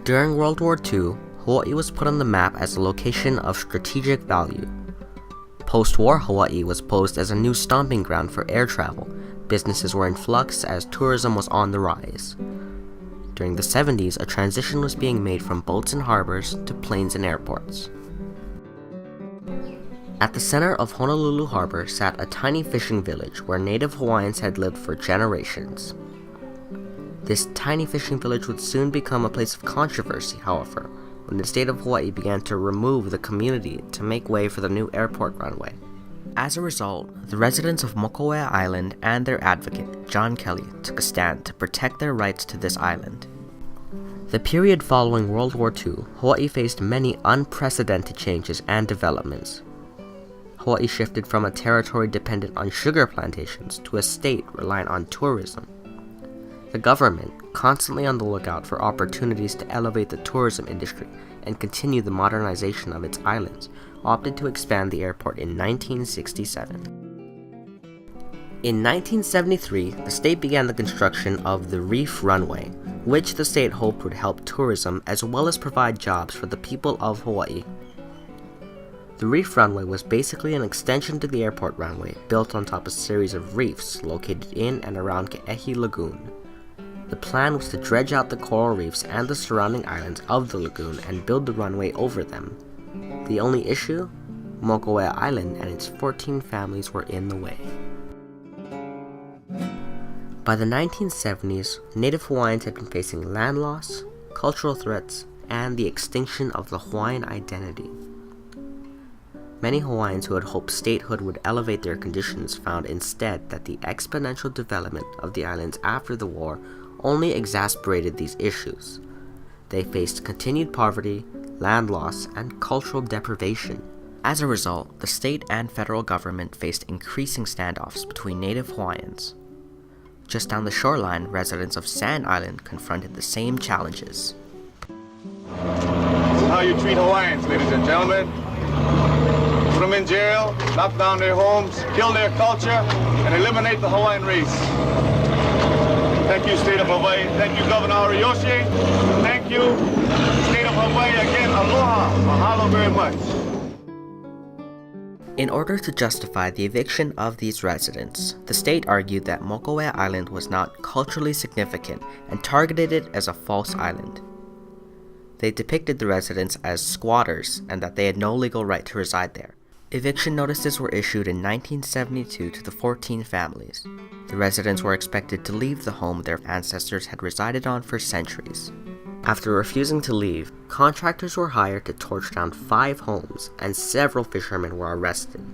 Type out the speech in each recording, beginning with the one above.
During World War II, Hawaii was put on the map as a location of strategic value. Post-war Hawaii was posed as a new stomping ground for air travel. Businesses were in flux as tourism was on the rise. During the 70s, a transition was being made from boats and harbors to planes and airports. At the center of Honolulu Harbor sat a tiny fishing village where native Hawaiians had lived for generations. This tiny fishing village would soon become a place of controversy, however, when the state of Hawaii began to remove the community to make way for the new airport runway. As a result, the residents of Mokauea Island and their advocate, John Kelly, took a stand to protect their rights to this island. The period following World War II, Hawaii faced many unprecedented changes and developments. Hawaii shifted from a territory dependent on sugar plantations to a state reliant on tourism. The government, constantly on the lookout for opportunities to elevate the tourism industry and continue the modernization of its islands, opted to expand the airport in 1967. In 1973, the state began the construction of the Reef Runway, which the state hoped would help tourism as well as provide jobs for the people of Hawaii. The Reef Runway was basically an extension to the airport runway, built on top of a series of reefs located in and around Ke'ehi Lagoon. The plan was to dredge out the coral reefs and the surrounding islands of the lagoon and build the runway over them. The only issue? Mokauea Island and its 14 families were in the way. By the 1970s, Native Hawaiians had been facing land loss, cultural threats, and the extinction of the Hawaiian identity. Many Hawaiians who had hoped statehood would elevate their conditions found instead that the exponential development of the islands after the war only exacerbated these issues. They faced continued poverty, land loss, and cultural deprivation. As a result, the state and federal government faced increasing standoffs between Native Hawaiians. Just down the shoreline, residents of Sand Island confronted the same challenges. This is how you treat Hawaiians, ladies and gentlemen. Put them in jail, knock down their homes, kill their culture, and eliminate the Hawaiian race. Thank you, State of Hawaii. Thank you, Governor Ariyoshi. Thank you, State of Hawaii. Again, aloha. Mahalo very much. In order to justify the eviction of these residents, the state argued that Mokauea Island was not culturally significant and targeted it as a false island. They depicted the residents as squatters and that they had no legal right to reside there. Eviction notices were issued in 1972 to the 14 families. The residents were expected to leave the home their ancestors had resided on for centuries. After refusing to leave, contractors were hired to torch down 5 homes, and several fishermen were arrested.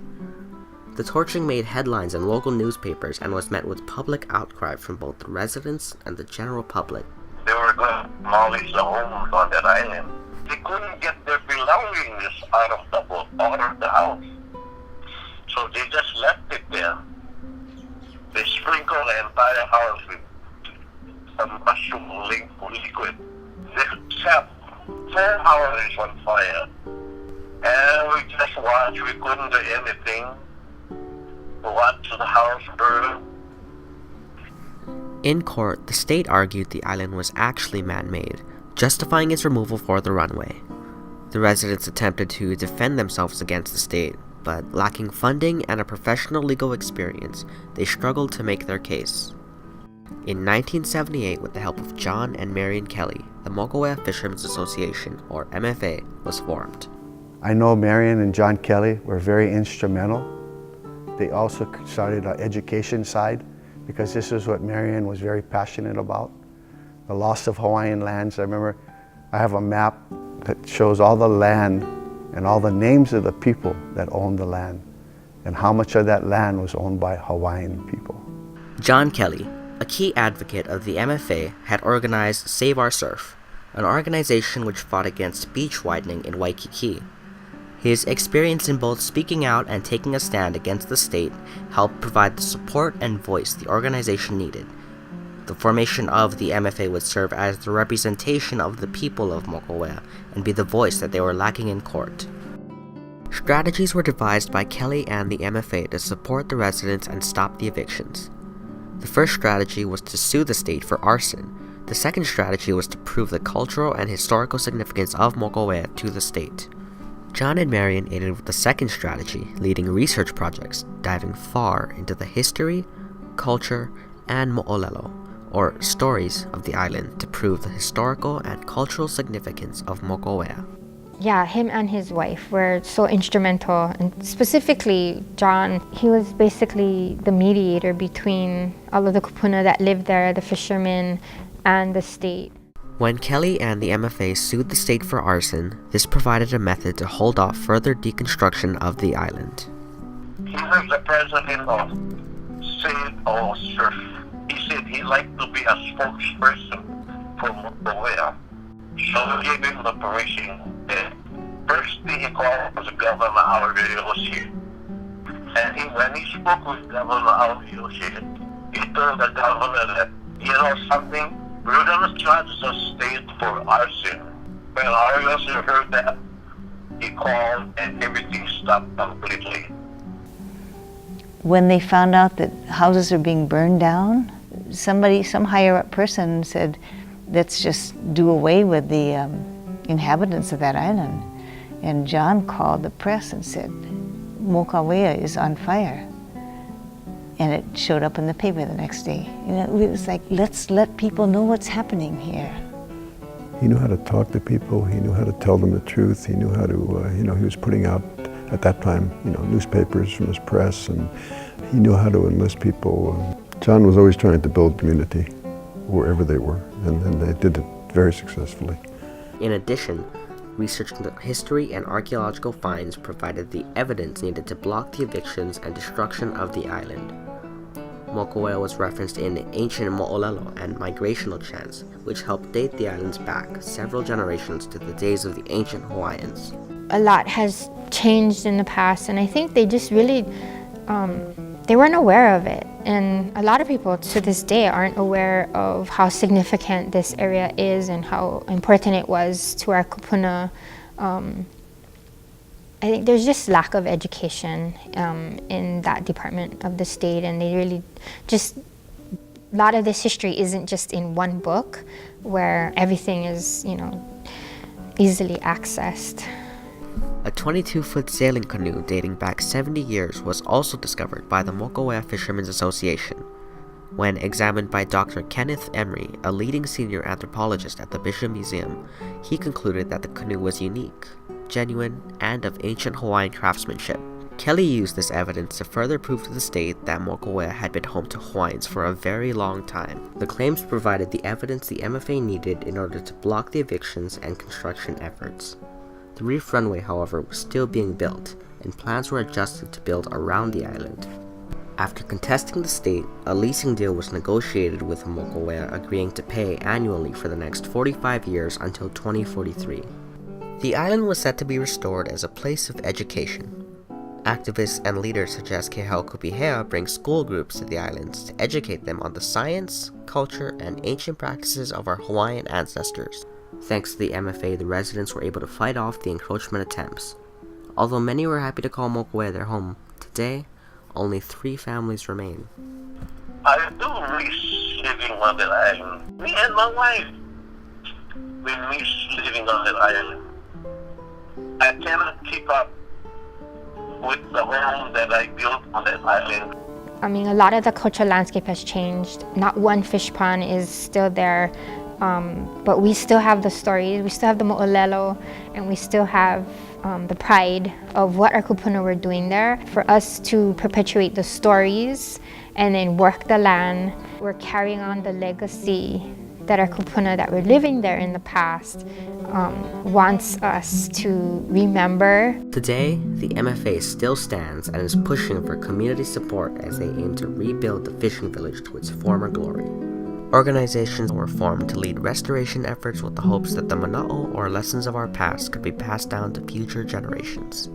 The torching made headlines in local newspapers and was met with public outcry from both the residents and the general public. They were going to demolish the homes on that island. They couldn't get their belongings out of the boat, out of the house. So they just left it there. They sprinkled the entire house with some mushroom liquid. They set 4 houses on fire. And we just watched. We couldn't do anything. We watched the house burn. In court, the state argued the island was actually man-made, justifying its removal for the runway. The residents attempted to defend themselves against the state, but lacking funding and a professional legal experience, they struggled to make their case. In 1978, with the help of John and Marion Kelly, the Mokauea Fishermen's Association, or MFA, was formed. I know Marion and John Kelly were very instrumental. They also started an education side, because this is what Marion was very passionate about, the loss of Hawaiian lands. I remember I have a map that shows all the land and all the names of the people that owned the land and how much of that land was owned by Hawaiian people. John Kelly, a key advocate of the MFA, had organized Save Our Surf, an organization which fought against beach widening in Waikiki. His experience in both speaking out and taking a stand against the state helped provide the support and voice the organization needed. The formation of the MFA would serve as the representation of the people of Mokauea and be the voice that they were lacking in court. Strategies were devised by Kelly and the MFA to support the residents and stop the evictions. The first strategy was to sue the state for arson. The second strategy was to prove the cultural and historical significance of Mokauea to the state. John and Marion aided with the second strategy, leading research projects diving far into the history, culture, and mo'olelo, or stories of the island, to prove the historical and cultural significance of Mokauea. Yeah, him and his wife were so instrumental, and specifically John, he was basically the mediator between all of the kupuna that lived there, the fishermen, and the state. When Kelly and the MFA sued the state for arson, this provided a method to hold off further deconstruction of the island. He was the president of St. Ulster. He said he liked to be a spokesperson for Mokauea. So we gave him the permission. And first thing he called was Governor Aureliosi. And when he spoke with Governor Aureliosi, he told the governor that, you know something, we're going to charge the state for arson. When Aureliosi heard that, he called and everything stopped completely. When they found out that houses are being burned down, some higher up person said, let's just do away with the inhabitants of that island. And John called the press and said, Mokauea is on fire. And it showed up in the paper the next day. You know, it was like, let's let people know what's happening here. He knew how to talk to people. He knew how to tell them the truth. He knew how to, he was putting out, at that time, newspapers from his press, and he knew how to enlist people. John was always trying to build community wherever they were, and they did it very successfully. In addition, researching the history and archaeological finds provided the evidence needed to block the evictions and destruction of the island. Mokauea was referenced in ancient mo'olelo and migrational chants, which helped date the islands back several generations to the days of the ancient Hawaiians. A lot has changed in the past, and I think they just really, they weren't aware of it. And a lot of people to this day aren't aware of how significant this area is and how important it was to our kupuna. I think there's just lack of education in that department of the state, and they really just, a lot of this history isn't just in one book where everything is, easily accessed. A 22-foot sailing canoe dating back 70 years was also discovered by the Mokauea Fishermen's Association. When examined by Dr. Kenneth Emery, a leading senior anthropologist at the Bishop Museum, he concluded that the canoe was unique, genuine, and of ancient Hawaiian craftsmanship. Kelly used this evidence to further prove to the state that Mokauea had been home to Hawaiians for a very long time. The claims provided the evidence the MFA needed in order to block the evictions and construction efforts. The reef runway, however, was still being built, and plans were adjusted to build around the island. After contesting the state, a leasing deal was negotiated with Mokauea, agreeing to pay annually for the next 45 years until 2043. The island was set to be restored as a place of education. Activists and leaders such as Kehau Kupihea bring school groups to the islands to educate them on the science, culture, and ancient practices of our Hawaiian ancestors. Thanks to the MFA, the residents were able to fight off the encroachment attempts. Although many were happy to call Mokauea their home, today, only 3 families remain. I do miss living on that island. Me and my wife, we miss living on that island. I cannot keep up with the home that I built on that island. I mean, a lot of the cultural landscape has changed. Not one fish pond is still there. But we still have the stories, we still have the mo'olelo, and we still have the pride of what our kupuna were doing there. For us to perpetuate the stories and then work the land, we're carrying on the legacy that our kupuna that were living there in the past wants us to remember. Today, the MFA still stands and is pushing for community support as they aim to rebuild the fishing village to its former glory. Organizations were formed to lead restoration efforts with the hopes that the mana'o or lessons of our past could be passed down to future generations.